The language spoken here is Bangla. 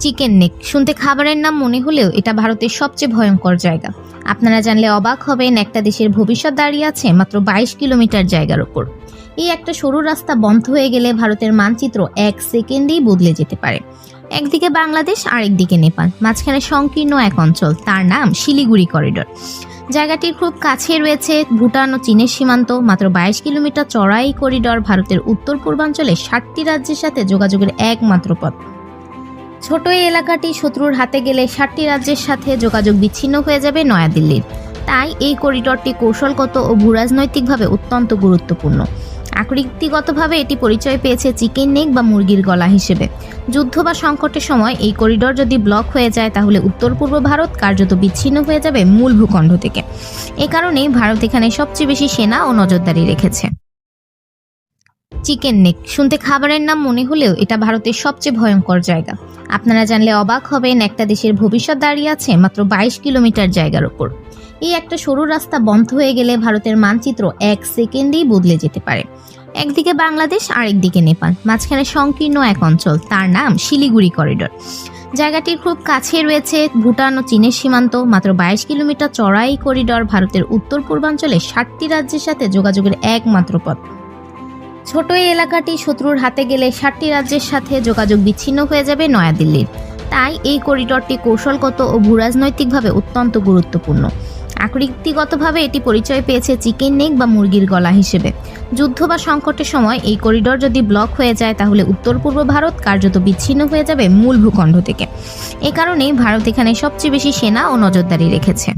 চিকেন নেক শুনতে খাবারের নাম মনে হলেও এটা ভারতের সবচেয়ে ভয়ঙ্কর জায়গা। আপনারা জানলে অবাক হবেন, একটা দেশের ভবিষ্যৎ দাঁড়িয়ে আছে মাত্র 22 কিলোমিটার জায়গার উপর। এই একটা সরু রাস্তা বন্ধ হয়ে গেলে ভারতের মানচিত্র 1 সেকেন্ডেই বদলে যেতে পারে। একদিকে বাংলাদেশ, আরেকদিকে নেপাল, মাঝখানে সংকীর্ণ এক অঞ্চল, তার নাম শিলিগুড়ি করিডোর। জায়গাটির খুব কাছে রয়েছে ভুটান ও চীনের সীমান্ত। মাত্র 22 কিলোমিটার চড়া এই করিডোর ভারতের উত্তর পূর্বাঞ্চলে 7টি রাজ্যের সাথে যোগাযোগের একমাত্র পথ। ছোট এই এলাকাটি শত্রুর হাতে গেলে 7টি রাজ্যের সাথে যোগাযোগ বিচ্ছিন্ন হয়ে যাবে নয়াদিল্লির। তাই এই করিডোরটি কৌশলগত ও ভূরাজনৈতিকভাবে অত্যন্ত গুরুত্বপূর্ণ। আকৃতিগতভাবে এটি পরিচয় পেয়েছে চিকেন নেক বা মুরগির গলা হিসেবে। যুদ্ধ বা সংকটের সময় এই করিডোর যদি ব্লক হয়ে যায় তাহলে উত্তর পূর্ব ভারত কার্যত বিচ্ছিন্ন হয়ে যাবে মূল ভূখণ্ড থেকে। এ কারণেই ভারত এখানে সবচেয়ে বেশি সেনা ও নজরদারি রেখেছে। চিকেন নেক শুনতে খাবারের নাম মনে হলেও এটা ভারতের সবচেয়ে ভয়ঙ্কর জায়গা। আপনারা জানলে অবাক হবেন, একটা দেশের ভবিষ্যৎ দাঁড়িয়ে আছে মাত্র 22 কিলোমিটার জায়গার উপর। এই একটা সরু রাস্তা বন্ধ হয়ে গেলে ভারতের মানচিত্র 1 সেকেন্ডেই বদলে যেতে পারে। একদিকে বাংলাদেশ, আরেকদিকে নেপাল, মাঝখানে সংকীর্ণ এক অঞ্চল, তার নাম শিলিগুড়ি করিডোর। জায়গাটির খুব কাছে রয়েছে ভুটান ও চীনের সীমান্ত। মাত্র 22 কিলোমিটার চড়া এই করিডোর ভারতের উত্তর পূর্বাঞ্চলে 7টি রাজ্যের সাথে যোগাযোগের একমাত্র পথ। ছোট এই এলাকাটি শত্রুর হাতে গেলে 7টি রাজ্যের সাথে যোগাযোগ বিচ্ছিন্ন হয়ে যাবে নয়াদিল্লির। তাই এই করিডোরটি কৌশলগত ও ভূরাজনৈতিকভাবে অত্যন্ত গুরুত্বপূর্ণ। আকৃতিগতভাবে এটি পরিচয় পেয়েছে চিকেন নেক বা মুরগির গলা হিসেবে। যুদ্ধ বা সংকটের সময় এই করিডোর যদি ব্লক হয়ে যায় তাহলে উত্তর পূর্ব ভারত কার্যত বিচ্ছিন্ন হয়ে যাবে মূল ভূখণ্ড থেকে। এ কারণেই ভারত এখানে সবচেয়ে বেশি সেনা ও নজরদারি রেখেছে।